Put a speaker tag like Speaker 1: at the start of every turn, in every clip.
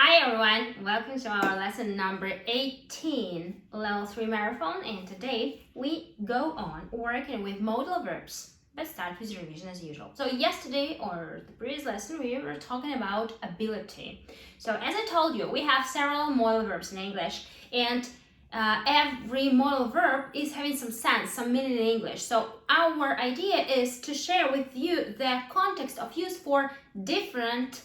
Speaker 1: Hi everyone, welcome to our lesson number 18, Level 3 Marathon, and today we go on working with modal verbs. Let's start with revision as usual. So yesterday or the previous lesson we were talking about ability. So as I told you, we have several modal verbs in English, and every modal verb is having some sense, some meaning in English. So our idea is to share with you the context of use for different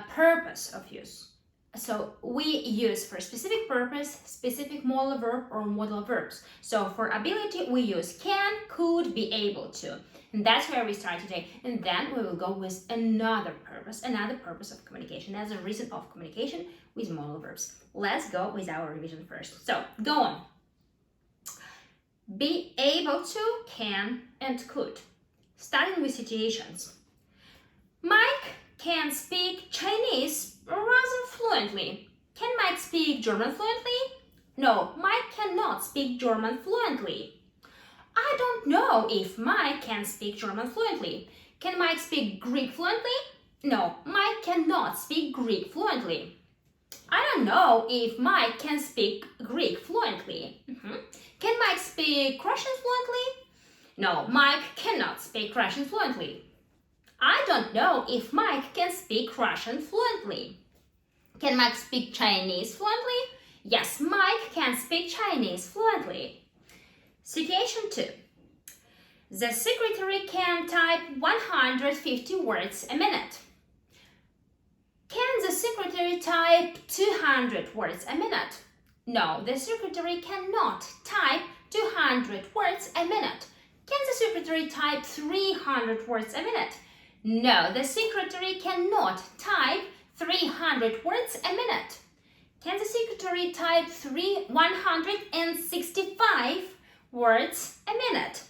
Speaker 1: purpose of use. So we use for specific purpose, specific modal verb or modal verbs. So for ability, we use can, could, be able to. And that's where we start today. And then we will go with another purpose of communication. As a reason of communication with modal verbs. Let's go with our revision first. So go on. Be able to, can, and could. Starting with situations. Mike can speak Chinese rather fluently. Can Mike speak German fluently? No, Mike cannot speak German fluently. I don't know if Mike can speak German fluently. Can Mike speak Greek fluently? No, Mike cannot speak Greek fluently. I don't know if Mike can speak Greek fluently. Can Mike speak Russian fluently? No, Mike cannot speak Russian fluently. I don't know if Mike can speak Russian fluently. Can Mike speak Chinese fluently? Yes, Mike can speak Chinese fluently. Situation 2. The secretary can type 150 words a minute. Can the secretary type 200 words a minute? No, the secretary cannot type 200 words a minute. Can the secretary type 300 words a minute? No, the secretary cannot type 300 words a minute. Can the secretary type 165 words a minute?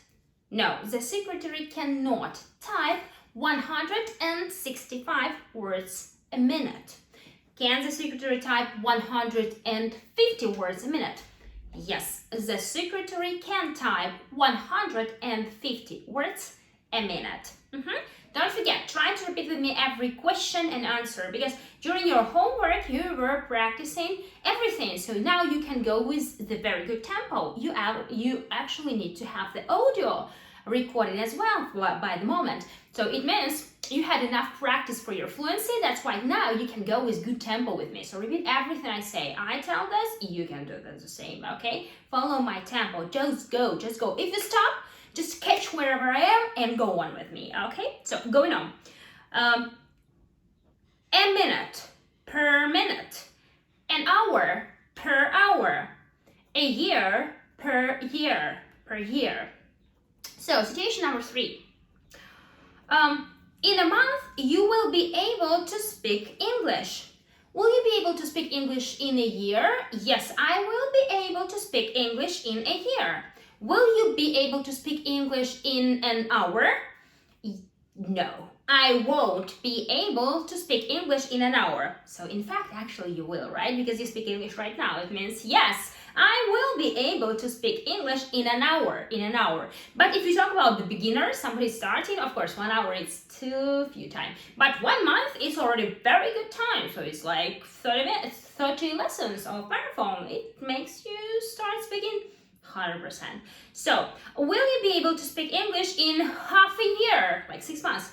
Speaker 1: No, the secretary cannot type 165 words a minute. Can the secretary type 150 words a minute? Yes, the secretary can type 150 words a minute. Don't forget, try to repeat with me every question and answer, because during your homework you were practicing everything. So now you can go with the very good tempo. You actually need to have the audio recorded as well by the moment. So it means you had enough practice for your fluency. That's why now you can go with good tempo with me. So repeat everything I say. I tell this, you can do the same, okay? Follow my tempo. Just go. If you stop, just catch wherever I am and go on with me, okay? So going on. A minute per minute. An hour per hour. A year per year. So situation number 3. In a month, you will be able to speak English. Will you be able to speak English in a year? Yes, I will be able to speak English in a year. Will you be able to speak English in an hour? No, I won't be able to speak English in an hour. So in fact, actually you will, right? Because you speak English right now. It means yes, I will be able to speak English in an hour. But if you talk about the beginner, somebody starting, of course, 1 hour is too few time. But 1 month is already very good time. So it's like 30 minutes, 30 lessons of marathon. It makes you start speaking 100%. So, will you be able to speak English in half a year, like 6 months?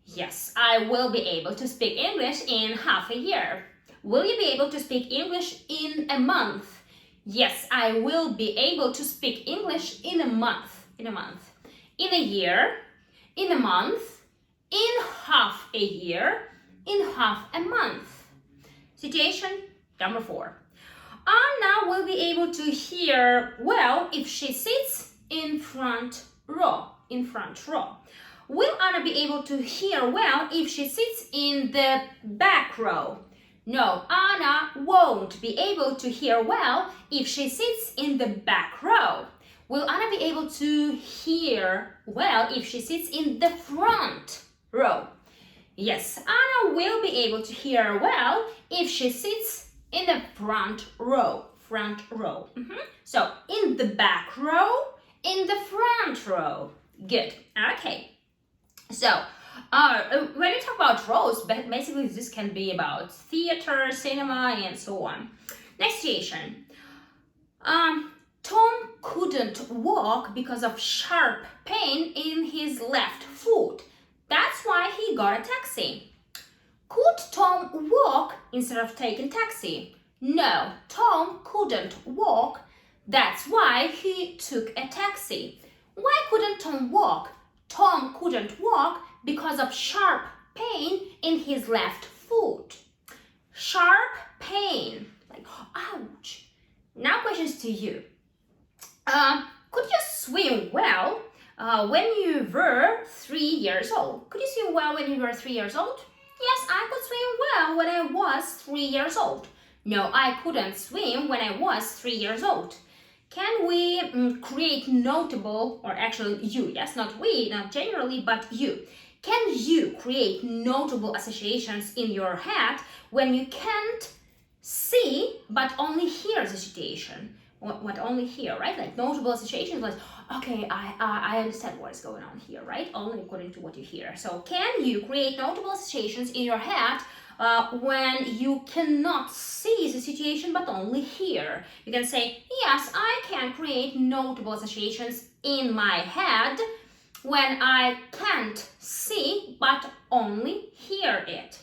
Speaker 1: Yes, I will be able to speak English in half a year. Will you be able to speak English in a month? Yes, I will be able to speak English in a month. In a year, in a month, in half a year, in half a month. Situation number 4. Anna will be able to hear well if she sits in front row. Will Anna be able to hear well if she sits in the back row? No, Anna won't be able to hear well if she sits in the back row. Will Anna be able to hear well if she sits in the front row? Yes, Anna will be able to hear well if she sits in the front row. So in the back row, in the front row. Good. Okay. So When you talk about roles, basically this can be about theater, cinema, and so on. Next situation. Tom couldn't walk because of sharp pain in his left foot. That's why he got a taxi. Could Tom walk instead of taking taxi? No, Tom couldn't walk. That's why he took a taxi. Why couldn't Tom walk? Tom couldn't walk because of sharp pain in his left foot. Sharp pain, like ouch. Now questions to you. Could you swim well when you were 3 years old? Could you swim well when you were 3 years old? Yes, I could swim well when I was 3 years old. No, I couldn't swim when I was 3 years old. Can we create notable, or actually you, yes, not we, not generally, but you. Can you create notable associations in your head when you can't see but only hear the situation? What only hear, right? Like notable associations, like, okay, I understand what is going on here, right? Only according to what you hear. So can you create notable associations in your head when you cannot see the situation but only hear? You can say, yes, I can create notable associations in my head when I can't see but only hear it.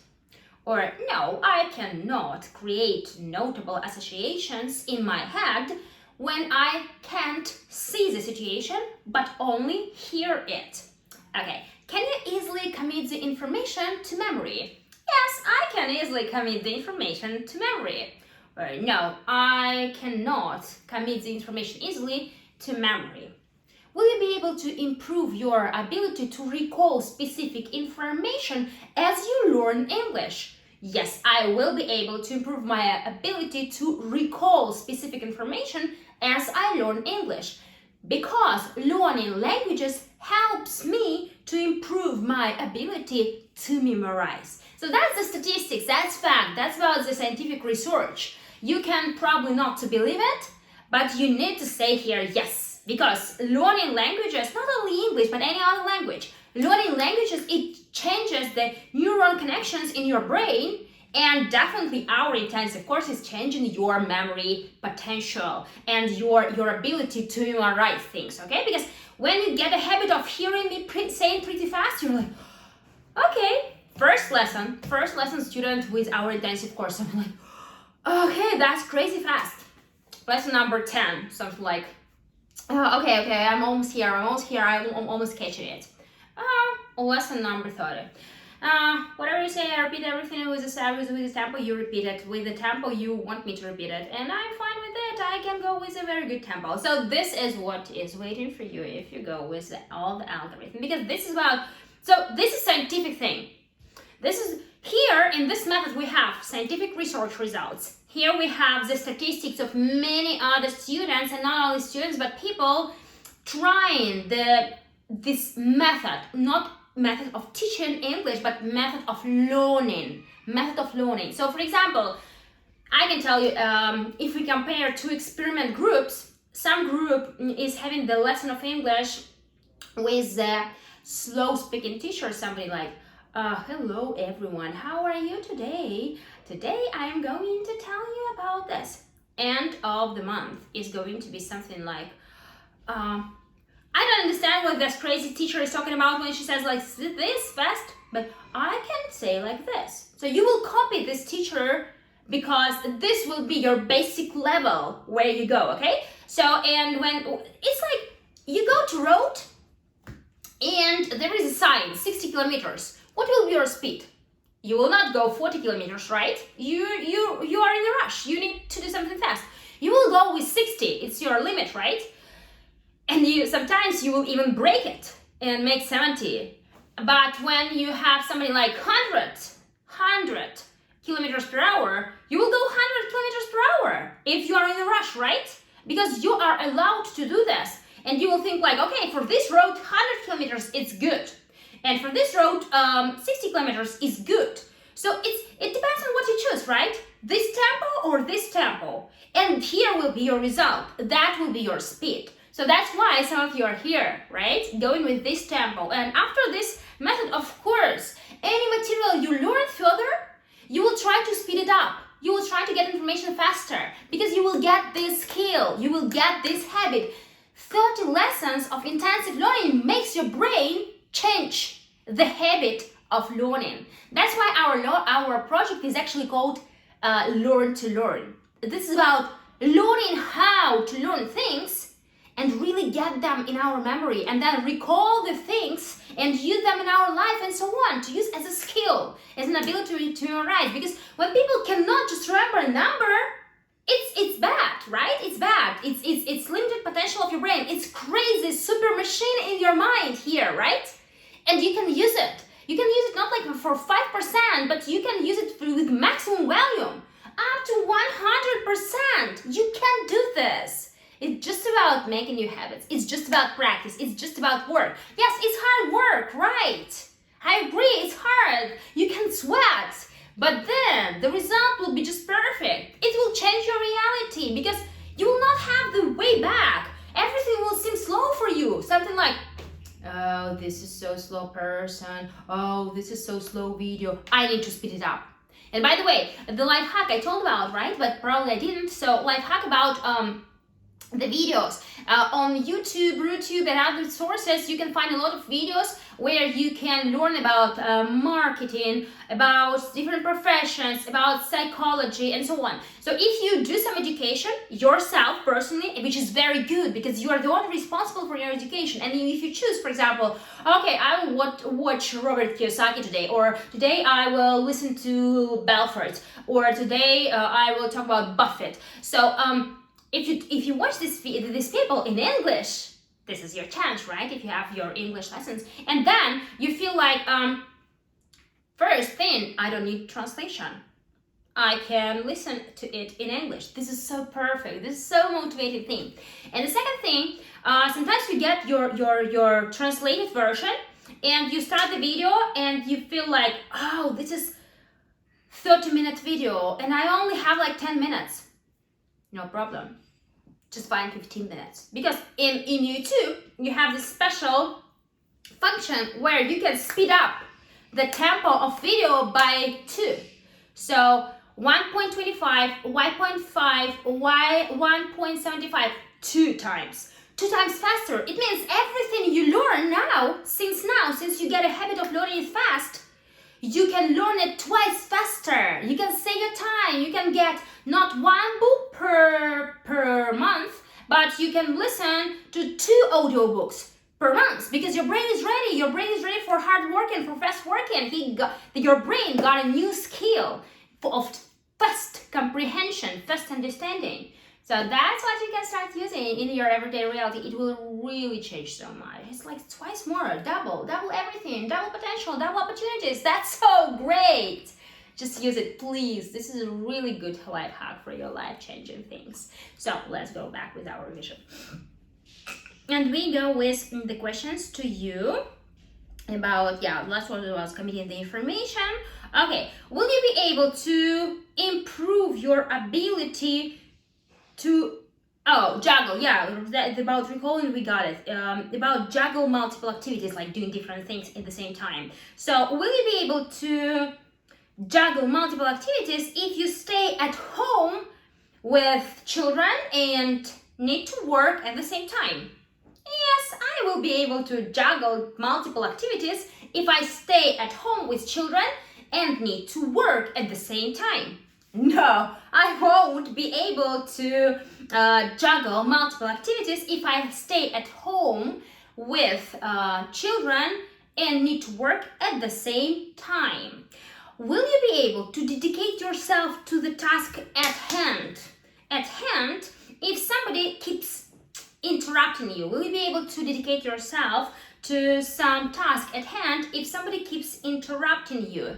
Speaker 1: Or no, I cannot create notable associations in my head when I can't see the situation but only hear it. Okay, can you easily commit the information to memory? Yes, I can easily commit the information to memory. Or no, I cannot commit the information easily to memory. Will you be able to improve your ability to recall specific information as you learn English? Yes, I will be able to improve my ability to recall specific information as I learn English, because learning languages helps me to improve my ability to memorize. So that's the statistics, that's fact, that's about the scientific research. You can probably not to believe it, but you need to say here yes, because learning languages, not only English but any other language, learning languages, it changes the neural connections in your brain, and definitely our intensive course is changing your memory potential and your ability to memorize things, okay? Because when you get a habit of hearing me saying pretty fast, you're like, okay, first lesson student with our intensive course. I'm like, okay, that's crazy fast. Lesson number 10, something like, okay, I'm almost here, I'm almost catching it. Lesson number 30. Whatever you say, I repeat everything with the tempo you repeat it, with the tempo you want me to repeat it, and I'm fine with it. I can go with a very good tempo. So this is what is waiting for you if you go with all the algorithm, because this is about, so this is scientific thing. This is, here in this method we have scientific research results. Here we have the statistics of many other students, and not only students but people trying this method, not method of teaching English, but method of learning. So for example, I can tell you, if we compare two experiment groups, some group is having the lesson of English with the slow speaking teacher, somebody like, hello everyone, how are you today? Today I am going to tell you about this. End of the month is going to be something like, I don't understand what this crazy teacher is talking about when she says like this fast, but I can say like this. So you will copy this teacher because this will be your basic level where you go, okay? So, and when, it's like you go to road and there is a sign, 60 kilometers. What will be your speed? You will not go 40 kilometers, right? You are in a rush. You need to do something fast. You will go with 60. It's your limit, right? And sometimes you will even break it and make 70. But when you have something like 100 kilometers per hour, you will go 100 kilometers per hour if you are in a rush, right? Because you are allowed to do this. And you will think like, okay, for this road, 100 kilometers, it's good. And for this road, 60 kilometers is good. So it depends on what you choose, right? This tempo or this tempo. And here will be your result. That will be your speed. So that's why some of you are here, right? Going with this tempo. And after this method, of course, any material you learn further, you will try to speed it up. You will try to get information faster because you will get this skill, you will get this habit. 30 lessons of intensive learning makes your brain change the habit of learning. That's why our project is actually called Learn to Learn. This is about learning how to learn things and really get them in our memory and then recall the things and use them in our life and so on, to use as a skill, as an ability to memorize. Because when people cannot just remember a number, it's bad, right? It's bad. It's limited potential of your brain. It's crazy super machine in your mind here, right? And you can use it. You can use it not like for 5%, but you can use it with maximum volume, up to 100%. You can do this. It's just about making new habits. It's just about practice. It's just about work. Yes, it's hard work, right? I agree, it's hard. You can sweat, but then the result will be just perfect. It will change your reality because you will not have the way back. Everything will seem slow for you. Something like, oh, this is so slow person. Oh, this is so slow video. I need to speed it up. And by the way, the life hack I told about, right? But probably I didn't. So life hack about the videos on YouTube, RooTube, and other sources. You can find a lot of videos where you can learn about marketing, about different professions, about psychology, and so on. So if you do some education yourself personally, which is very good because you are the one responsible for your education, and if you choose, for example, okay, I will watch Robert Kiyosaki today, or today I will listen to Belfort, or today I will talk about Buffett. So if you watch these people in English, this is your chance, right? If you have your English lessons, and then you feel like, first thing, I don't need translation. I can listen to it in English. This is so perfect. This is so motivating thing. And the second thing, sometimes you get your translated version, and you start the video, and you feel like, oh, this is 30-minute video, and I only have like 10 minutes. No problem. Just find 15 minutes. Because in YouTube, you have this special function where you can speed up the tempo of video by 2. So 1.25, y.5, y1.75, 2 times. 2 times faster. It means everything you learn now, since you get a habit of learning it fast, you can learn it twice faster. You can save your time. You can get not 1 book per month, but you can listen to 2 audiobooks per month because your brain is ready. Your brain is ready for hard working, for fast working. Your brain got a new skill of fast comprehension, fast understanding. So that's what you can start using in your everyday reality. It will really change so much. It's like twice more, double everything, double potential, double opportunities. That's so great. Just use it, please. This is a really good life hack for your life-changing things. So let's go back with our revision. And we go with the questions to you about, last one was committing the information. Okay, will you be able to improve your ability to juggle? About recalling, we got it. About juggle multiple activities, like doing different things at the same time. So will you be able to juggle multiple activities if you stay at home with children and need to work at the same time? Yes, I will be able to juggle multiple activities if I stay at home with children and need to work at the same time. No, I won't be able to juggle multiple activities if I stay at home with children and need to work at the same time. Will you be able to dedicate yourself to the task at hand? At hand, if somebody keeps interrupting you, will you be able to dedicate yourself to some task at hand if somebody keeps interrupting you?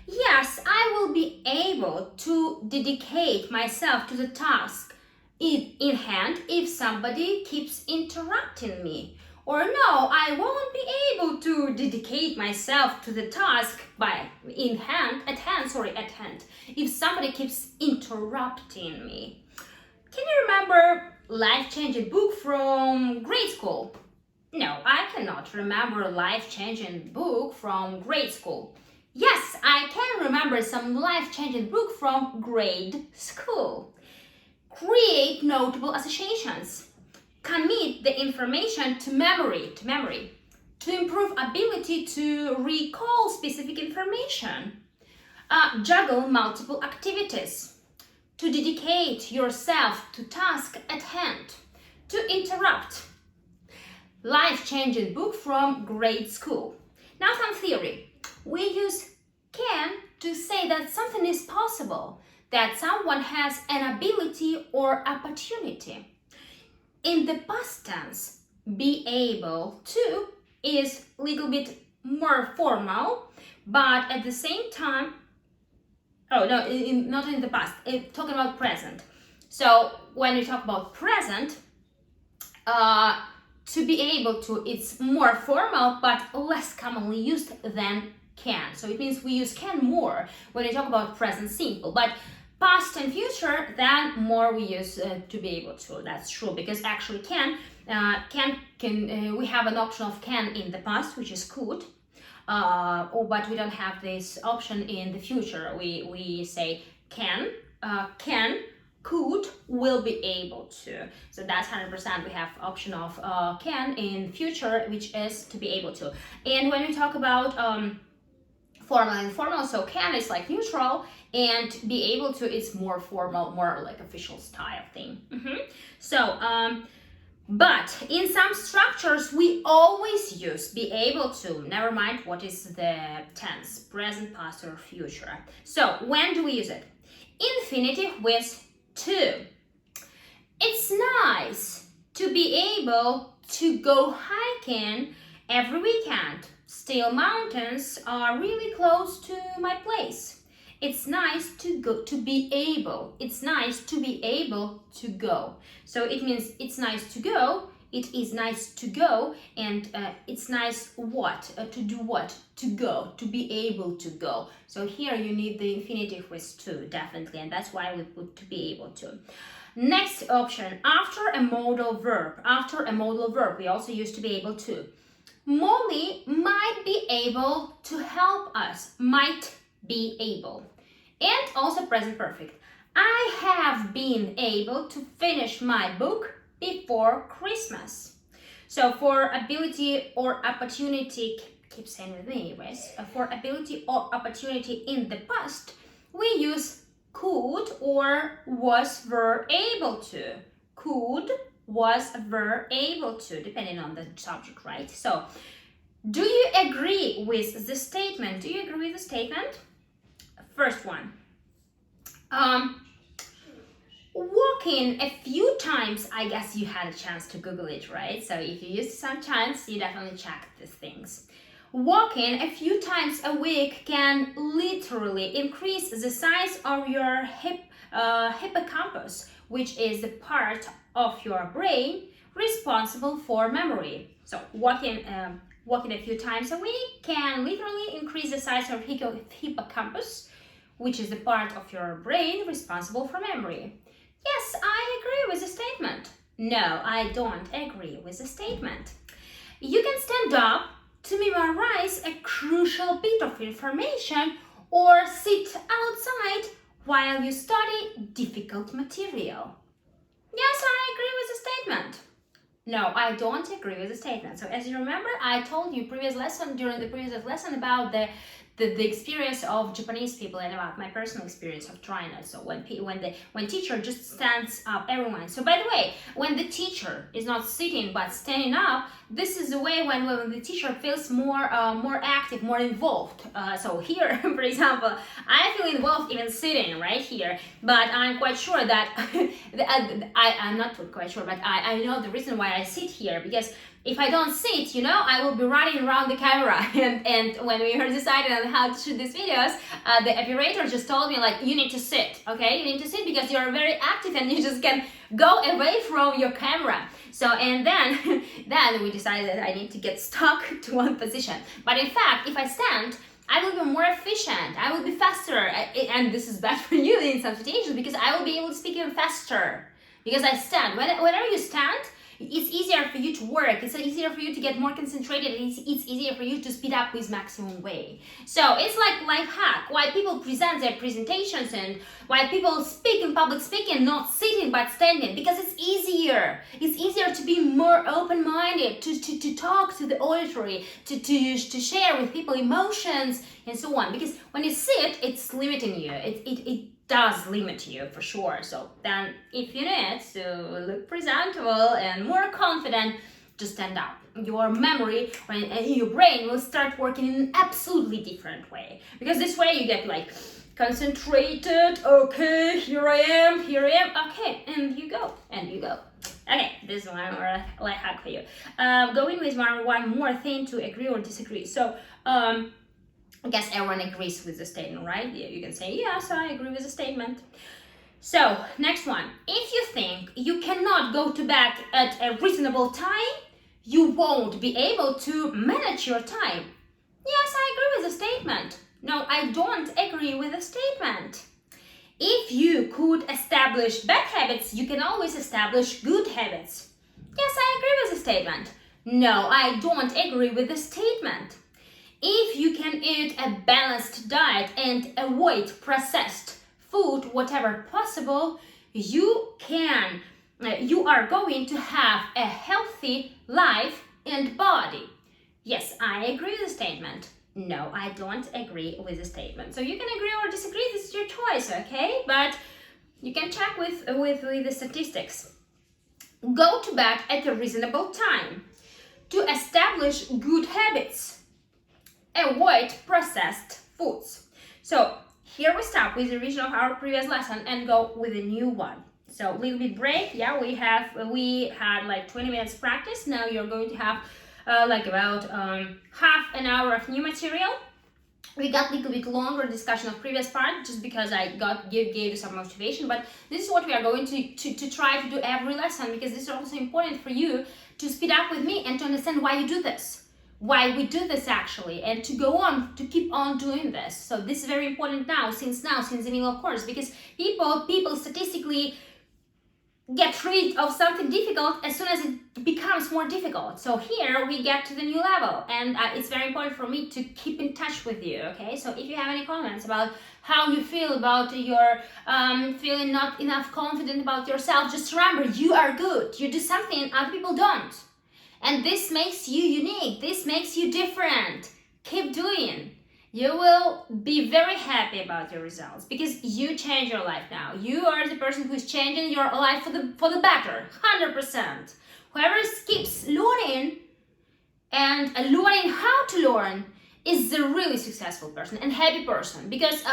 Speaker 1: Yes, I will be able to dedicate myself to the task in hand if somebody keeps interrupting me. Or no, I won't be able to dedicate myself to the task at hand if somebody keeps interrupting me. Can you remember life-changing book from grade school? No, I cannot remember a life-changing book from grade school. Yes, I can remember some life-changing book from grade school. Create notable associations. Commit the information to memory. To improve ability to recall specific information. Juggle multiple activities. To dedicate yourself to task at hand. To interrupt. Life-changing book from grade school. Now some theory. We use can to say that something is possible, that someone has an ability or opportunity. In the past tense, be able to is a little bit more formal, but at the same time, not in the past, talking about present. So when we talk about present, to be able to, it's more formal but less commonly used than can. So it means we use can more when we talk about present simple, but past and future, then more we use to be able to. That's true, because actually we have an option of can in the past, which is could, but we don't have this option in the future. We say can, could, will be able to. So that's 100%. We have option of can in future, which is to be able to. And when we talk about formal and informal, so can is like neutral, and be able to is more formal, more like official style thing. So but in some structures we always use be able to, never mind what is the tense, present, past, or future. So when do we use it? Infinitive with to. It's nice to be able to go hiking every weekend. Still, mountains are really close to my place. It's nice to go, to be able. It's nice to be able to go. So it means it's nice to go, it is nice to go, and it's nice what? To do what? To go, to be able to go. So here you need the infinitive with to, definitely, and that's why we put to be able to. Next option, after a modal verb. After a modal verb, we also use to be able to. Molly might be able to help us. Might be able. And also present perfect. I have been able to finish my book before Christmas. So for ability or opportunity, keep saying with me anyways, for ability or opportunity in the past, we use could or was, were able to. Could, was, were able to, depending on the subject, right? So do you agree with the statement? Do you agree with the statement? First one. Walking a few times, I guess you had a chance to Google it, right? So if you used some chance, you definitely check these things. Walking a few times a week can literally increase the size of your hippocampus, which is the part of your brain responsible for memory. So walking a few times a week can literally increase the size of hippocampus, which is the part of your brain responsible for memory. Yes, I agree with the statement. No, I don't agree with the statement. You can stand up to memorize a crucial bit of information or sit outside while you study difficult material. Yes, I agree with the statement. No, I don't agree with the statement. So as you remember, I told you during the previous lesson about the experience of Japanese people and about my personal experience of trying it. So when teacher just stands up, everyone. So by the way, when the teacher is not sitting but standing up, this is the way when the teacher feels more active, more involved. So here, for example, I feel involved even sitting right here, but I'm quite sure that I'm not quite sure, but I know the reason why I sit here, because if I don't sit, I will be running around the camera. And when we were deciding on how to shoot these videos, the operator just told me, like, you need to sit, okay? You need to sit because you're very active and you just can go away from your camera. So, and then we decided that I need to get stuck to one position. But in fact, if I stand, I will be more efficient. I will be faster. And this is bad for you in some situations because I will be able to speak even faster because I stand. Whenever you stand, It's easier for you to work. It's easier for you to get more concentrated. It's easier for you to speed up with maximum way. So it's like life hack. Why people present their presentations and why people speak in public speaking, not sitting but standing, because it's easier. It's easier to be more open-minded, to talk to the auditory, to share with people emotions and so on. Because when you sit, it's limiting you. It does limit you for sure. So then if you need to look presentable and more confident, just stand up. Your memory and your brain will start working in an absolutely different way, because this way you get like concentrated. Okay, here I am, okay, and you go. Okay, this one or life hack for you. Going with one more thing to agree or disagree. So I guess everyone agrees with the statement, right? Yeah, you can say, yes, I agree with the statement. So, next one. If you think you cannot go to bed at a reasonable time, you won't be able to manage your time. Yes, I agree with the statement. No, I don't agree with the statement. If you could establish bad habits, you can always establish good habits. Yes, I agree with the statement. No, I don't agree with the statement. If you can eat a balanced diet and avoid processed food, whatever possible, you are going to have a healthy life and body. Yes, I agree with the statement. No, I don't agree with the statement. So you can agree or disagree, this is your choice, okay? But you can check with the statistics. Go to bed at a reasonable time. To establish good habits. Avoid processed foods. So here we stop with the revision of our previous lesson and go with a new one. So little bit break. Yeah, we had like 20 minutes practice. Now you're going to have like about half an hour of new material. We got a little bit longer discussion of previous part just because I gave you some motivation, but this is what we are going to try to do every lesson, because this is also important for you to speed up with me and to understand why you do this. Why we do this actually, and to go on, to keep on doing this. So this is very important since the middle of course, because people statistically get rid of something difficult as soon as it becomes more difficult. So here we get to the new level, and it's very important for me to keep in touch with you, okay? So if you have any comments about how you feel about your feeling not enough confident about yourself, just remember, you are good. You do something other people don't. And this makes you unique. This makes you different. Keep doing. You will be very happy about your results because you change your life now. You are the person who is changing your life for the better, 100%. Whoever keeps learning and learning how to learn is the really successful person and happy person. Because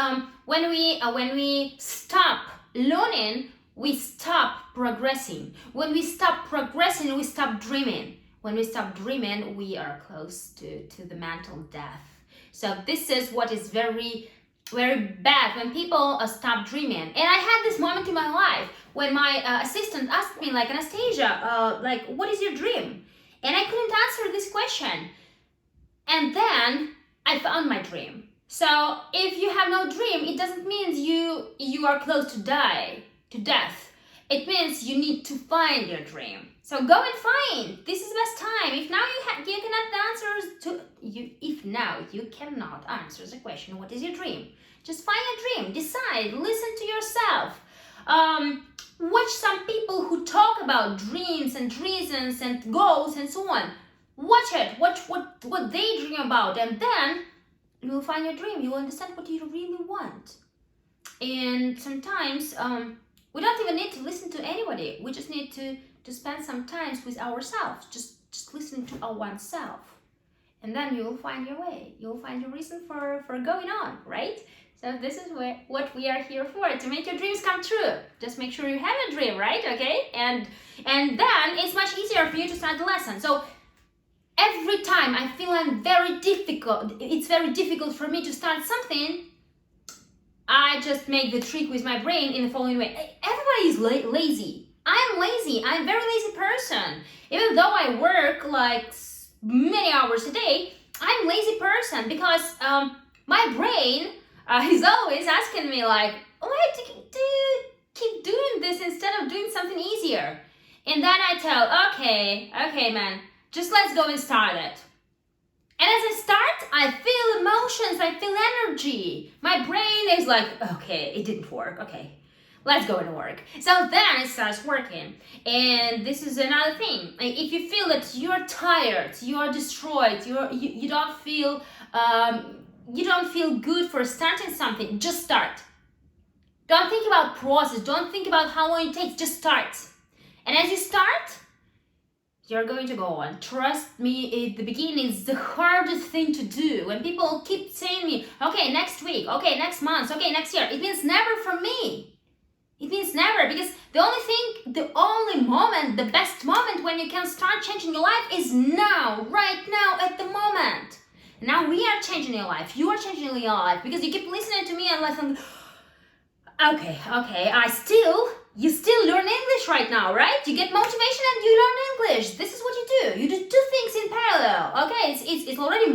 Speaker 1: when we stop learning, we stop progressing. When we stop progressing, we stop dreaming. When we stop dreaming, we are close to the mental death. So this is what is very, very bad when people stop dreaming. And I had this moment in my life when my assistant asked me, like, Anastasia, like, what is your dream? And I couldn't answer this question. And then I found my dream. So if you have no dream, it doesn't mean you are close to death. It means you need to find your dream. So go and find. This is the best time. If now you cannot answer the question, what is your dream? Just find your dream. Decide. Listen to yourself. Watch some people who talk about dreams and reasons and goals and so on. Watch it. Watch what they dream about, and then you will find your dream. You will understand what you really want. And sometimes we don't even need to listen to anybody. We just need to spend some time with ourselves, just listening to our oneself. And then you will find your way. You will find your reason for going on, right? So this is what we are here for, to make your dreams come true. Just make sure you have a dream, right? Okay? And then it's much easier for you to start the lesson. So every time I feel it's very difficult for me to start something, I just make the trick with my brain in the following way. Everybody is lazy. I am lazy. I'm a very lazy person. Even though I work like many hours a day, I'm a lazy person because my brain is always asking me like, why do you keep doing this instead of doing something easier? And then I tell, okay, man, just let's go and start it. And as I start, I feel emotions, I feel energy. My brain is like, okay, it didn't work, okay. Let's go and work. So then it starts working. And this is another thing. If you feel that you're tired, you're destroyed, you don't feel good for starting something, just start. Don't think about process. Don't think about how long it takes. Just start. And as you start, you're going to go on. Trust me, at the beginning, it's the hardest thing to do. When people keep saying me, okay, next week, okay, next month, okay, next year, it means never for me. It means never, because the only moment, the best moment when you can start changing your life is now, right now, at the moment. Now we are changing your life. You are changing your life because you keep listening to me and listening. Okay, you still learn English right now, right? You get motivation and you learn English. This is what you do. You do two things in parallel. Okay, it's already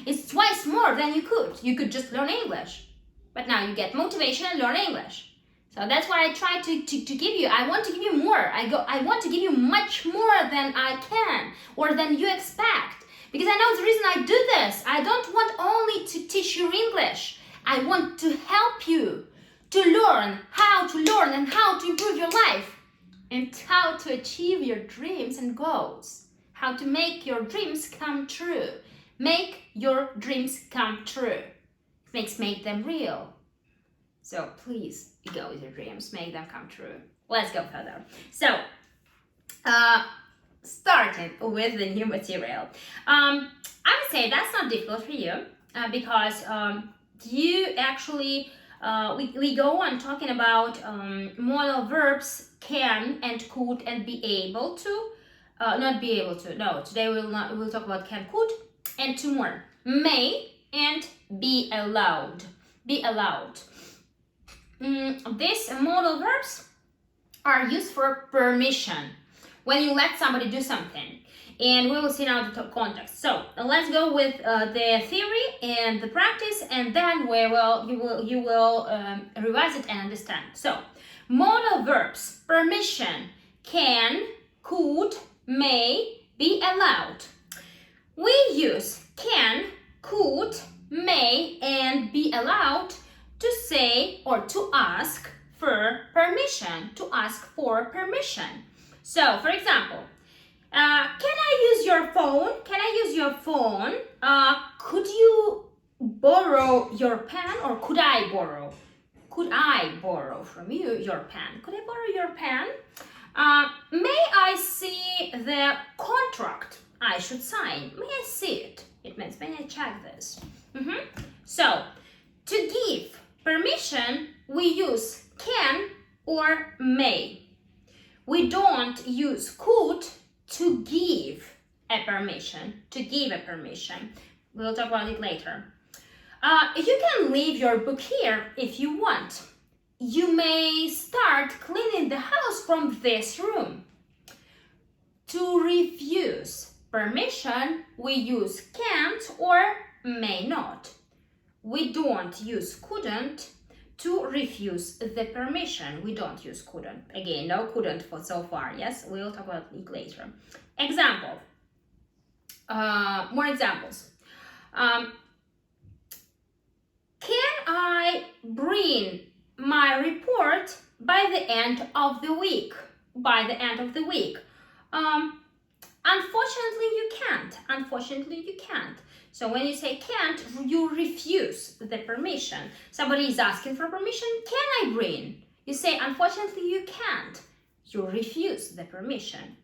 Speaker 1: it's twice more than you could. You could just learn English. But now you get motivation and learn English. So that's what I try to give you. I want to give you more. I want to give you much more than I can or than you expect. Because I know the reason I do this. I don't want only to teach you English. I want to help you to learn how to learn and how to improve your life and how to achieve your dreams and goals. How to make your dreams come true. Make your dreams come true. Make them real. So please go with your dreams, make them come true. Let's go further. So, starting with the new material. I would say that's not difficult for you because you actually, we go on talking about modal verbs can and could and be able to. Not be able to, no, today we'll talk about can, could, and two more. May and be allowed. Be allowed. These modal verbs are used for permission when you let somebody do something, and we will see now the context. So let's go with the theory and the practice, and then you will revise it and understand. So modal verbs: permission, can, could, may, be allowed. We use can, could, may, and be allowed to say or to ask for permission, So, for example, can I use your phone? Can I use your phone? Could you borrow your pen, or could I borrow? Could I borrow from you your pen? Could I borrow your pen? May I see the contract I should sign? May I see it? It means, may I check this? So, to give permission, we use can or may. We don't use could to give a permission. We'll talk about it later. You can leave your book here if you want. You may start cleaning the house from this room. To refuse permission, we use can't or may not. We don't use couldn't to refuse the permission. We don't use couldn't. Again, no couldn't for so far. Yes, we'll talk about it later. Example. More examples. Can I bring my report by the end of the week? Unfortunately, you can't. So when you say can't, you refuse the permission. Somebody is asking for permission. Can I bring? You say, unfortunately, you can't. You refuse the permission.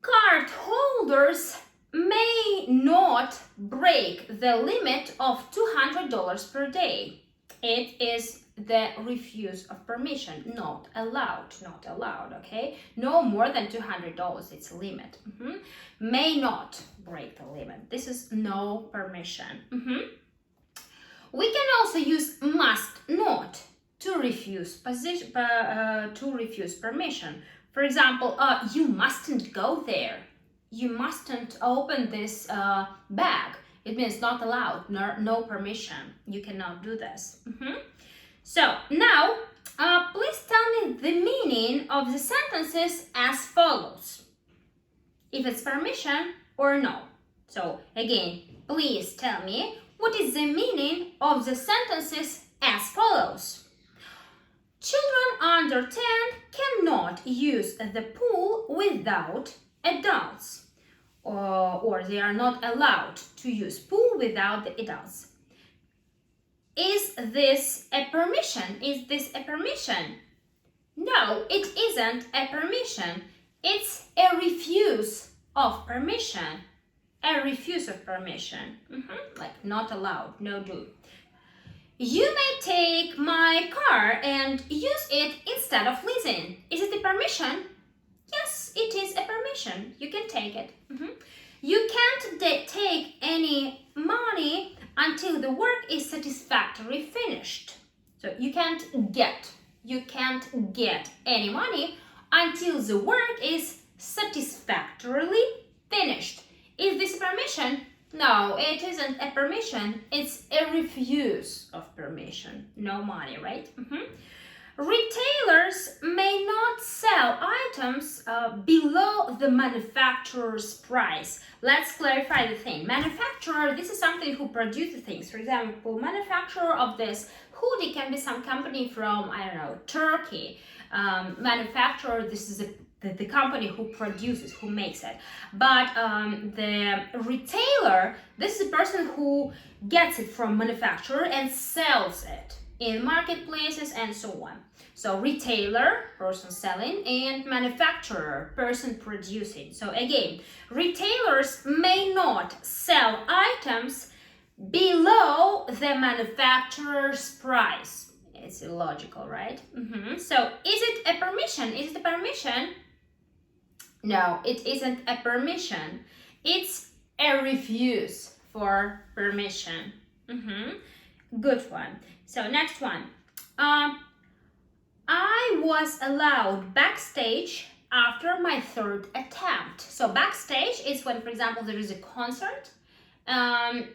Speaker 1: Card holders may not break the limit of $200 per day. It is the refuse of permission. Not allowed, okay? No more than $200, it's a limit. May not break the limit. This is no permission. We can also use must not to refuse permission. For example, you mustn't go there. You mustn't open this bag. It means not allowed, no permission. You cannot do this. So now, please tell me the meaning meaning of the sentences as follows. If it's permission or no. So again, please tell me what is the meaning of the sentences as follows. Children under 10 cannot use the pool without adults. Or they are not allowed to use pool without the adults. Is this a permission? Is this a permission? No, it isn't a permission. It's a refuse of permission. A refuse of permission. Like not allowed, no do. You may take my car and use it instead of leasing. Is it a permission? Yes, it is a permission. You can take it. You can't take any money until the work is satisfactorily finished. So you can't get any money until the work is satisfactorily finished. Is this a permission? No, it isn't a permission. It's a refuse of permission. No money, right? Retailers may not sell items below the manufacturer's price. Let's clarify the thing. Manufacturer, this is something who produces things. For example, manufacturer of this hoodie can be some company from, I don't know, Turkey. Manufacturer, this is the company who produces, who makes it. But the retailer, this is the person who gets it from manufacturer and sells it in marketplaces and so on. So retailer, person selling, and manufacturer, person producing. So again, retailers may not sell items below the manufacturer's price. It's illogical, right? So is it a permission? Is it a permission? No, it isn't a permission. It's a refuse for permission. Good one. So next one. I was allowed backstage after my third attempt. So backstage is when, for example, there is a concert, and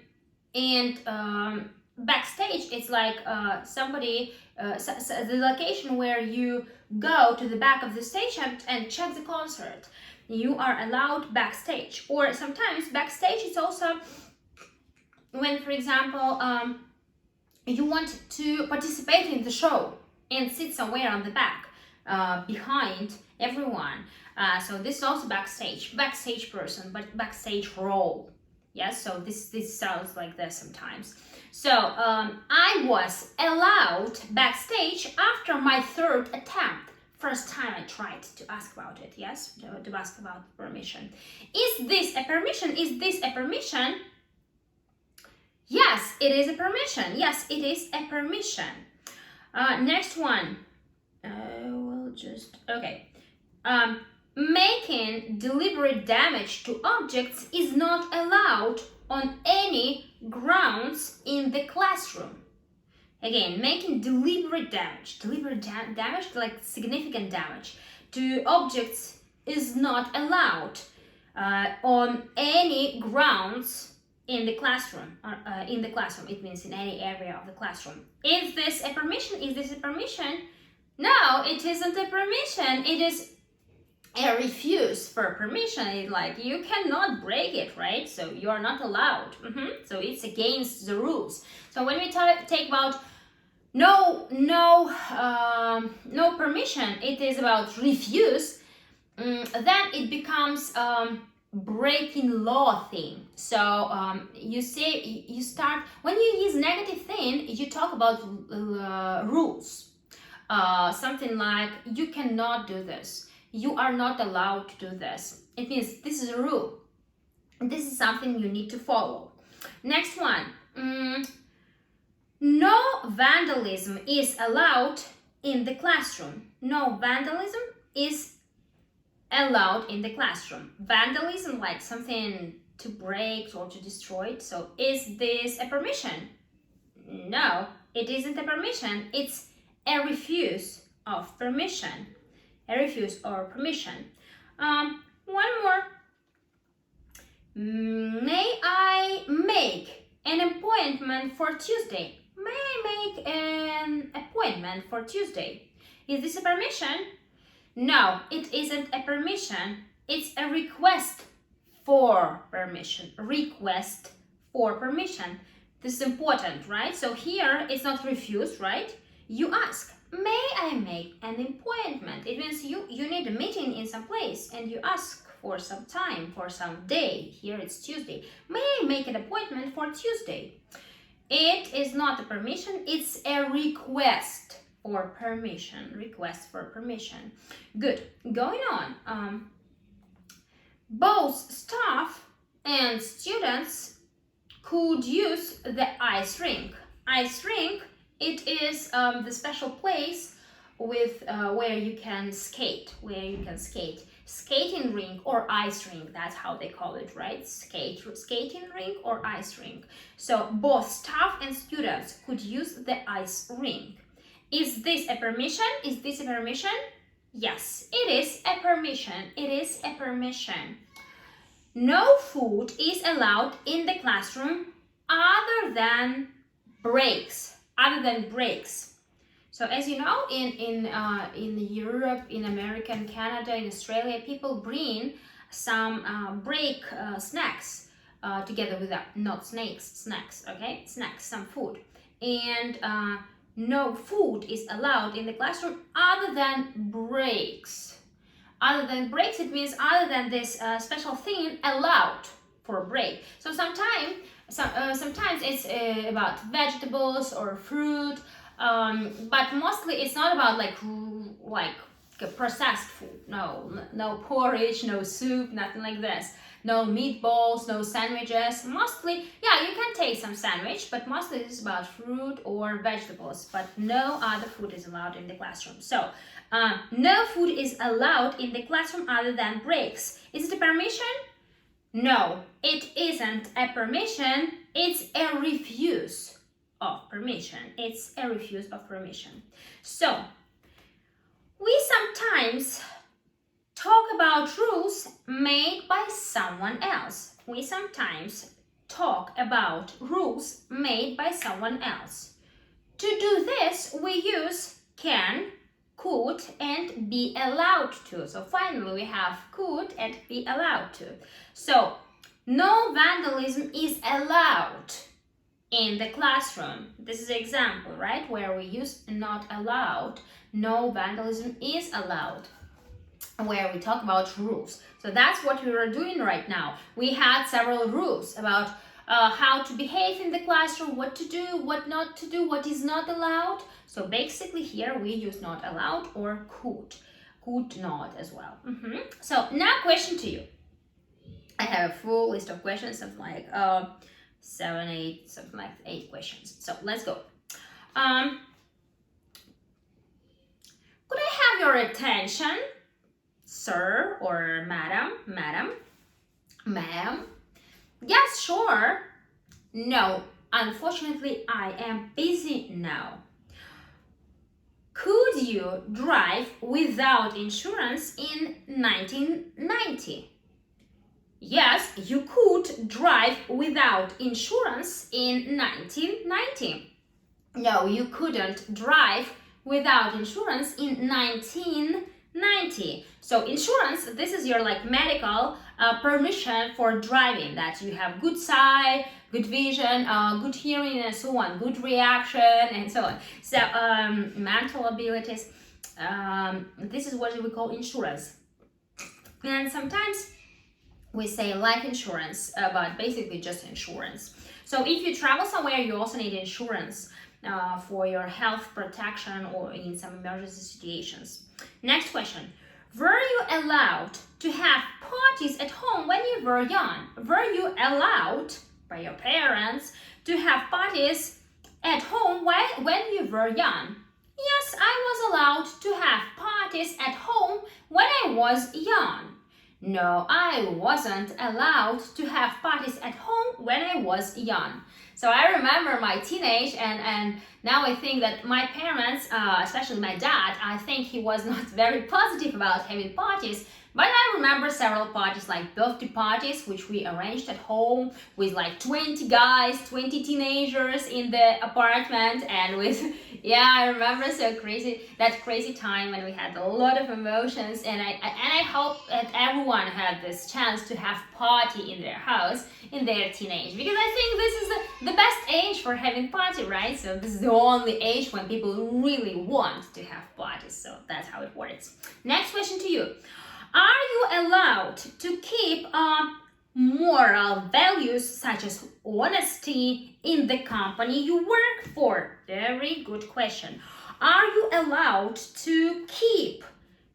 Speaker 1: backstage it's like the location where you go to the back of the stage and check the concert. You are allowed backstage. Or sometimes backstage is also when, for example, you want to participate in the show and sit somewhere on the back behind everyone. So this is also backstage person, but backstage role. Yes, so this sounds like this sometimes. So I was allowed backstage after my third attempt. First time I tried to ask about it, yes, to ask about permission. Is this a permission? Is this a permission? Yes, it is a permission. Yes, it is a permission. Next one. Making deliberate damage to objects is not allowed on any grounds in the classroom. Again, making deliberate damage like significant damage to objects is not allowed on any grounds in the classroom. It means in any area of the classroom. Is this a permission? Is this a permission? No, it isn't a permission. It is a refuse for permission. It's like you cannot break it, right? So you are not allowed. So it's against the rules. So when we take about no permission, it is about refuse. Then it becomes breaking law thing. So you start when you use negative thing, you talk about rules. Something like you cannot do this. You are not allowed to do this. It means this is a rule. This is something you need to follow. Next one. No vandalism is allowed in the classroom. No vandalism is allowed in the classroom. Vandalism, like something to break or to destroy. So is this a permission? No, it isn't a permission. It's a refuse of permission. A refuse or permission. One more. May I make an appointment for Tuesday? May I make an appointment for Tuesday? Is this a permission? No, it isn't a permission. It's a request for permission. Request for permission. This is important, right? So here it's not refused, right? You ask, may I make an appointment? It means you need a meeting in some place and you ask for some time, for some day. Here it's Tuesday. May I make an appointment for Tuesday? It is not a permission, it's a request for permission. Request for permission. Good. Going on. Both staff and students could use the ice rink. Ice rink, it is the special place with where you can skate. Skating rink or ice rink, that's how they call it, right? Skating rink or ice rink. So both staff and students could use the ice rink. Is this a permission? Is this a permission? Yes, it is a permission. It is a permission. No food is allowed in the classroom other than breaks. So as you know, in Europe, in America, in Canada, in Australia, people bring some break snacks together with that, not snacks, okay? Snacks, some food. And no food is allowed in the classroom other than breaks. Other than breaks, it means other than this special thing allowed for break. So sometimes it's about vegetables or fruit, but mostly it's not about like processed food. No porridge, no soup, nothing like this. No meatballs, no sandwiches. Mostly, yeah, you can take some sandwich, but mostly it's about fruit or vegetables, but no other food is allowed in the classroom. So, no food is allowed in the classroom other than breaks. Is it a permission? No, it isn't a permission. It's a refuse of permission. It's a refuse of permission. So, we sometimes talk about rules made by someone else. We sometimes talk about rules made by someone else. To do this, we use can, could, and be allowed to. So finally, we have could and be allowed to. So, no vandalism is allowed in the classroom. This is an example, right? Where we use not allowed. No vandalism is allowed. Where we talk about rules. So that's what we are doing right now. We had several rules about how to behave in the classroom, what to do, what not to do, what is not allowed. So basically here we use not allowed or could not as well. So now question to you. I have a full list of questions, something like 7, 8, something like 8 questions. So let's go. Could I have your attention? Sir or madam? Ma'am? Yes, sure. No, unfortunately, I am busy now. Could you drive without insurance in 1990? Yes, you could drive without insurance in 1990. No, you couldn't drive without insurance in 1990. So insurance, this is your like medical permission for driving, that you have good sight, good vision, good hearing and so on, good reaction and so on. So mental abilities, this is what we call insurance. And sometimes we say life insurance, but basically just insurance. So if you travel somewhere, you also need insurance for your health protection or in some emergency situations. Next question. Were you allowed to have parties at home when you were young? Were you allowed by your parents to have parties at home when you were young? Yes, I was allowed to have parties at home when I was young. No, I wasn't allowed to have parties at home when I was young. So I remember my teenage and now I think that my parents, especially my dad, I think he was not very positive about having parties. But I remember several parties, like birthday parties, which we arranged at home with like 20 guys, 20 teenagers in the apartment and with Yeah, I remember that crazy time when we had a lot of emotions, and I hope that everyone had this chance to have party in their house in their teenage, because I think this is the best age for having party, right? So this is the only age when people really want to have parties. So that's how it works. Next question to you: are you allowed to keep moral values such as honesty in the company you work for? Very good question. Are you allowed to keep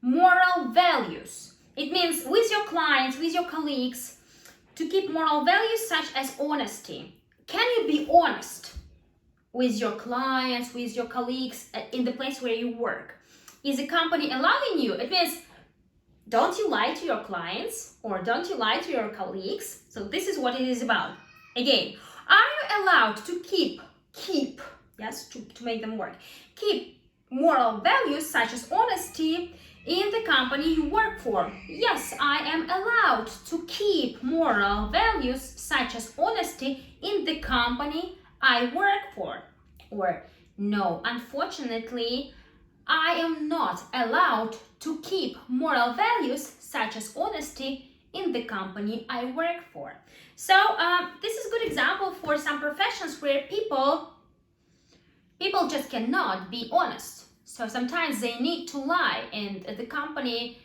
Speaker 1: moral values? It means with your clients, with your colleagues, to keep moral values such as honesty. Can you be honest with your clients, with your colleagues in the place where you work? Is the company allowing you? It means, don't you lie to your clients or don't you lie to your colleagues? So this is what it is about. Again, are you allowed to keep, yes, to make them work, keep moral values such as honesty in the company you work for? Yes, I am allowed to keep moral values such as honesty in the company I work for. Or no, unfortunately, I am not allowed to keep moral values such as honesty in the company I work for. So this is a good example for some professions where people just cannot be honest. So sometimes they need to lie, and the company,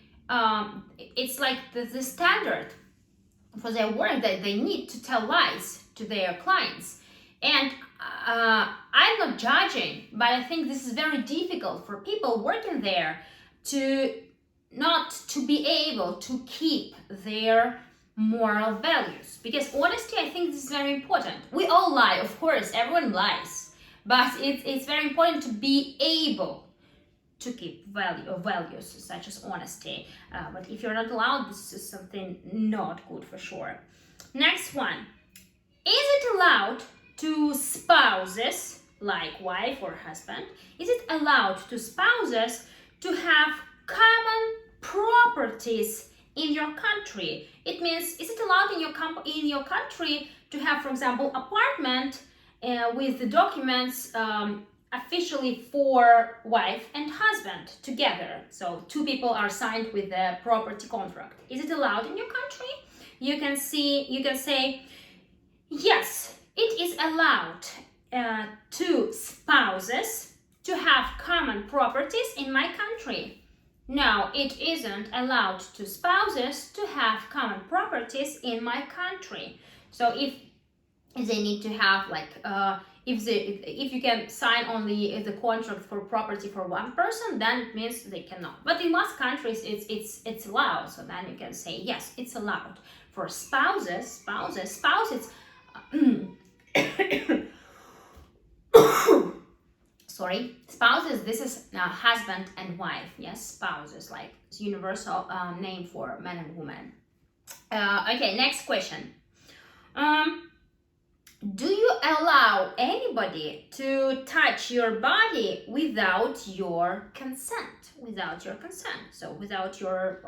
Speaker 1: it's like the standard for their work that they need to tell lies to their clients. And I'm not judging, but I think this is very difficult for people working there to not to be able to keep their moral values, because honesty, I think this is very important. We all lie, of course, everyone lies, but it's very important to be able to keep values such as honesty. But if you're not allowed, this is something not good for sure. Next one: is it allowed to spouses, like wife or husband, is it allowed to spouses to have common properties in your country? It means, is it allowed in your country to have, for example, apartment with the documents officially for wife and husband together? So two people are signed with a property contract. Is it allowed in your country? You can say, yes, it is allowed to spouses to have common properties in my country. No, it isn't allowed to spouses to have common properties in my country. So if they need to have if you can sign only the contract for property for one person, then it means they cannot. But in most countries it's allowed. So then you can say yes, it's allowed for spouses. Sorry, spouses, this is husband and wife. Yes, spouses, like it's universal name for man and woman. Okay, next question. Do you allow anybody to touch your body without your consent? So without your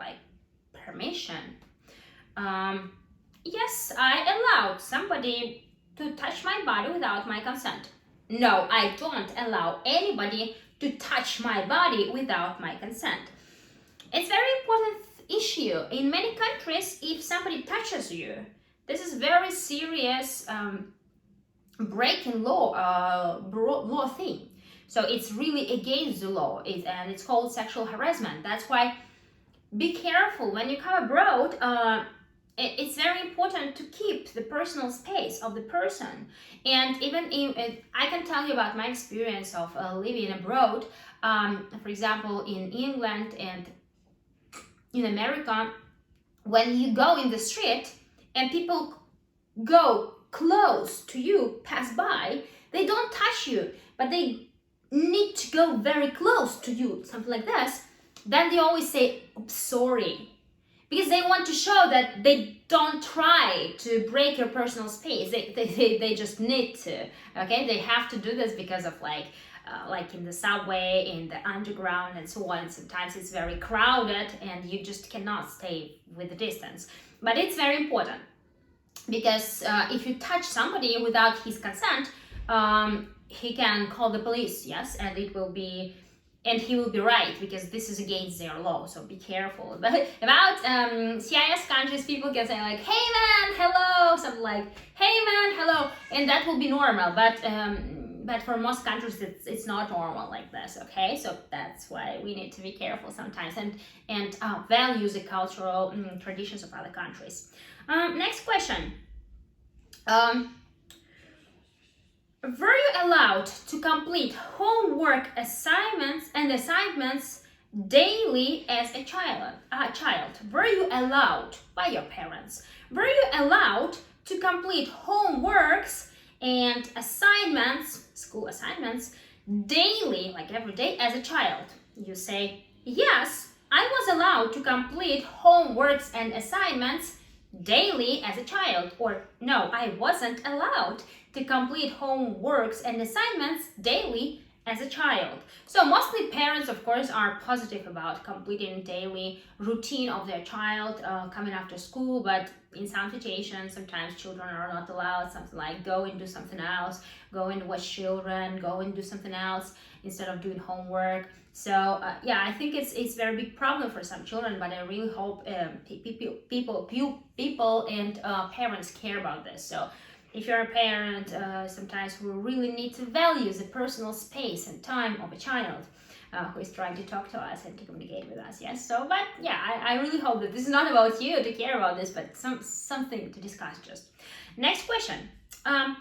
Speaker 1: permission. Yes, I allowed somebody to touch my body without my consent. No, I don't allow anybody to touch my body without my consent. It's a very important issue. In many countries, if somebody touches you, this is very serious breaking law thing. So it's really against the law, and it's called sexual harassment. That's why be careful when you come abroad. It's very important to keep the personal space of the person. And even I can tell you about my experience of living abroad. For example, in England and in America, when you go in the street and people go close to you, pass by, they don't touch you, but they need to go very close to you, something like this. Then they always say, sorry, because they want to show that they don't try to break your personal space. They just need to, okay? They have to do this because of like in the subway, in the underground and so on. Sometimes it's very crowded and you just cannot stay with the distance. But it's very important because if you touch somebody without his consent, he can call the police, yes, and he will be right, because this is against their law, so be careful. But about CIS countries, people can say like, hey man, hello, something like, hey man, hello, and that will be normal, but for most countries it's not normal like this, okay? So that's why we need to be careful sometimes and value the cultural traditions of other countries. Next question. Were you allowed to complete homework assignments daily as a child? Were you allowed by your parents? Were you allowed to complete homeworks and assignments, school assignments, daily, like every day, as a child? You say, yes, I was allowed to complete homeworks and assignments daily as a child, or no, I wasn't allowed to complete homeworks and assignments daily as a child. So mostly parents, of course, are positive about completing daily routine of their child coming after school, but in some situations, sometimes children are not allowed, something like go and do something else, go and watch children, go and do something else instead of doing homework. So yeah, I think it's very big problem for some children, but I really hope people and parents care about this. So if you're a parent, sometimes we really need to value the personal space and time of a child who is trying to talk to us and to communicate with us. Yes. So, but yeah, I really hope that this is not about you to care about this, but something to discuss. Just next question. Can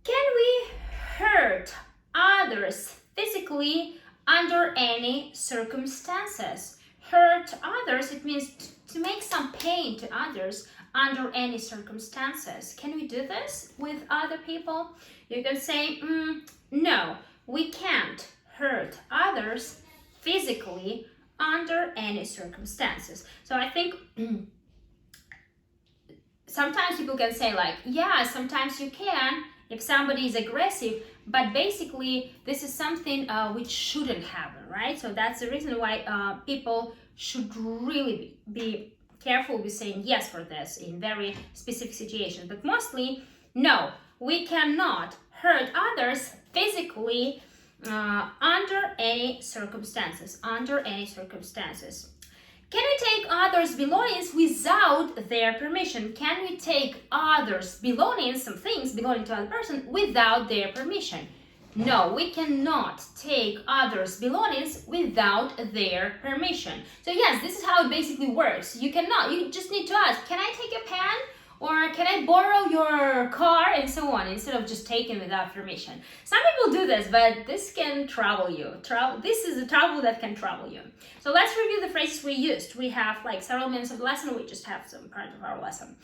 Speaker 1: we hurt others physically under any circumstances? Hurt others, it means to make some pain to others under any circumstances. Can we do this with other people? You can say, no, we can't hurt others physically under any circumstances. So I think sometimes people can say like, yeah, sometimes you can if somebody is aggressive, but basically this is something which shouldn't happen, right? So that's the reason why people should really be careful with saying yes for this in very specific situations. But mostly, no, we cannot hurt others physically under any circumstances. Can we take others' belongings without their permission? Can we take others' belongings, some things belonging to another person, without their permission? No, we cannot take others' belongings without their permission. So yes, this is how it basically works. You just need to ask, can I take your pen? Or can I borrow your car? And so on, instead of just taking without permission. Some people do this, but this can trouble you. This is a trouble that can trouble you. So let's review the phrases we used. We have like several minutes of the lesson. We just have some part of our lesson.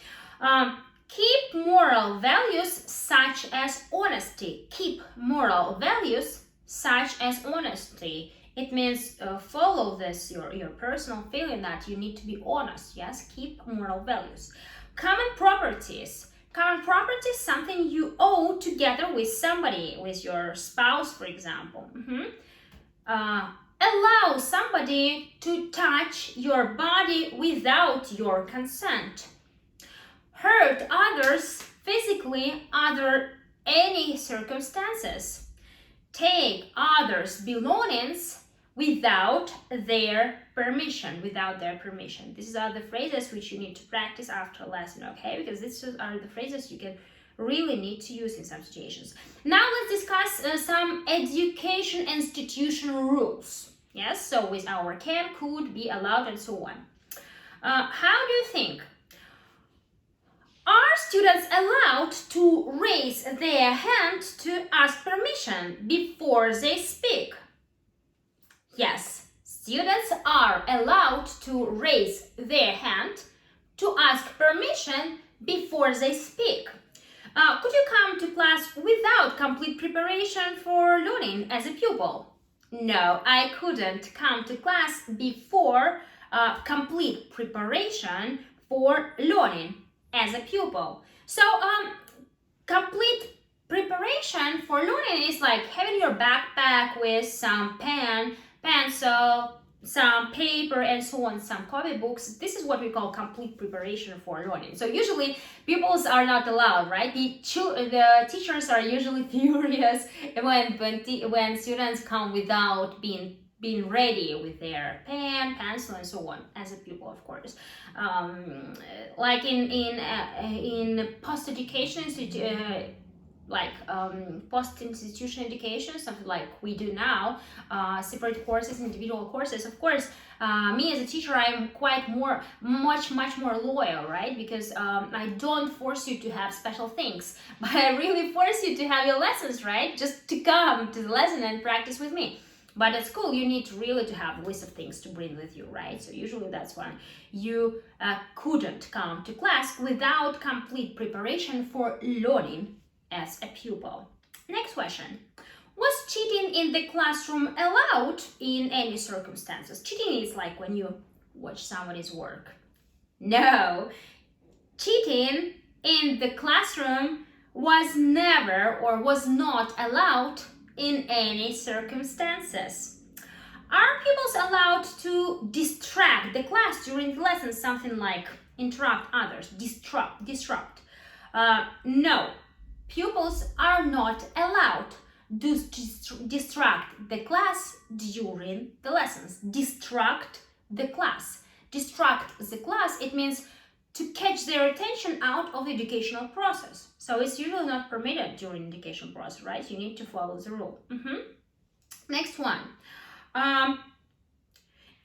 Speaker 1: Keep moral values such as honesty. Keep moral values such as honesty. It means follow this, your personal feeling that you need to be honest. Yes, keep moral values. Common properties. Common property is something you own together with somebody, with your spouse, for example. Allow somebody to touch your body without your consent. Hurt others physically under any circumstances. Take others' belongings without their permission. These are the phrases which you need to practice after a lesson, okay? Because these are the phrases you can really need to use in some situations. Now let's discuss some education institutional rules. Yes, so with our can, could, be allowed, and so on. How do you think? Are students allowed to raise their hand to ask permission before they speak? Yes, students are allowed to raise their hand to ask permission before they speak. Could you come to class without complete preparation for learning as a pupil? No, I couldn't come to class before complete preparation for learning as a pupil. So, complete preparation for learning is like having your backpack with some pen, pencil, some paper and so on, some copybooks. This is what we call complete preparation for learning. So usually pupils are not allowed, right? The teachers are usually furious when students come without being ready with their pen, pencil, and so on. As a pupil, of course, like in post education post-institution education, something like we do now, separate courses, individual courses. Of course, me as a teacher, I'm much more loyal, right? Because I don't force you to have special things, but I really force you to have your lessons, right? Just to come to the lesson and practice with me. But at school, you need really to have a list of things to bring with you, right? So usually that's when you couldn't come to class without complete preparation for learning as a pupil. Next question. Was cheating in the classroom allowed in any circumstances? Cheating is like when you watch somebody's work. No. Cheating in the classroom was never or was not allowed in any circumstances. Are pupils allowed to distract the class during the lesson? Something like interrupt others, disrupt. No. Pupils are not allowed to distract the class during the lessons. Distract the class. Distract the class, it means to catch their attention out of the educational process. So it's usually not permitted during the education process, right? You need to follow the rule. Next one.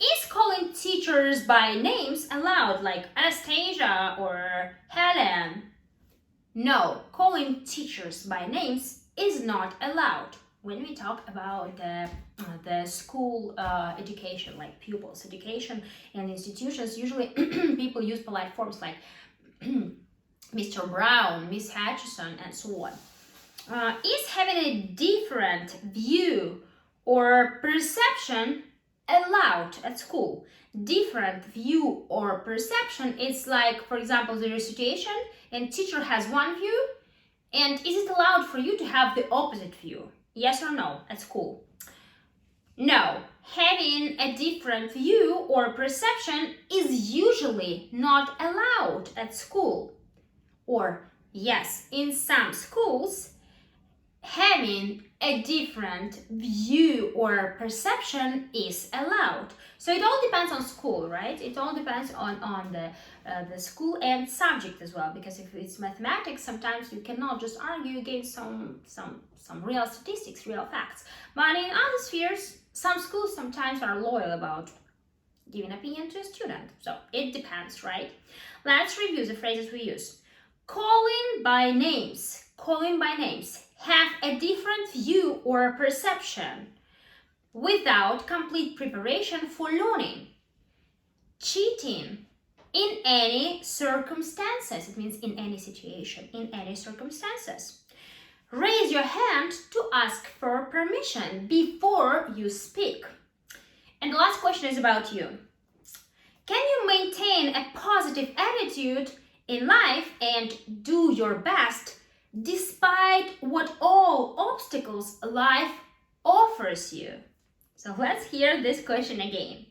Speaker 1: Is calling teachers by names allowed, like Anastasia or Helen? No, calling teachers by names is not allowed when we talk about the school education, like pupils' education and institutions. Usually people use polite forms like Mr. Brown, Miss Hutchison, and so on. Is having a different view or perception allowed at school? Different view or perception, it's like, for example, there is a situation and teacher has one view, and is it allowed for you to have the opposite view? Yes or no at school? No. Having a different view or perception is usually not allowed at school. Or yes, in some schools, having a different view or perception is allowed. So it all depends on school, right? It all depends on the school and subject as well, because if it's mathematics, sometimes you cannot just argue against some real statistics, real facts. But in other spheres, some schools sometimes are loyal about giving opinion to a student. So it depends, right? Let's review the phrases we use. Calling by names. Calling by names. Have a different view or perception without complete preparation for learning. Cheating. In any circumstances. It means in any situation, in any circumstances. Raise your hand to ask for permission before you speak. And the last question is about you. Can you maintain a positive attitude in life and do your best despite what all obstacles life offers you? So let's hear this question again.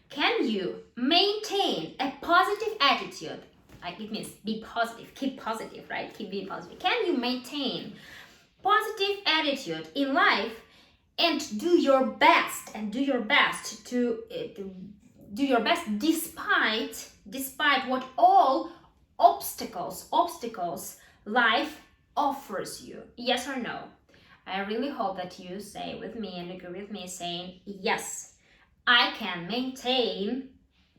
Speaker 1: Can you maintain a positive attitude? It means be positive, keep positive, right? Keep being positive. Can you maintain positive attitude in life and do your best to do your best despite what all obstacles life offers you? Yes or no? I really hope that you say with me and agree with me saying, yes, I can maintain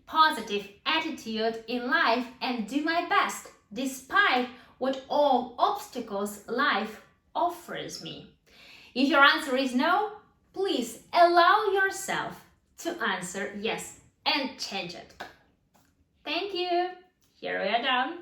Speaker 1: positive attitude in life and do my best despite what all obstacles life offers me. If your answer is no, please allow yourself to answer yes and change it. Thank you. Here we are done.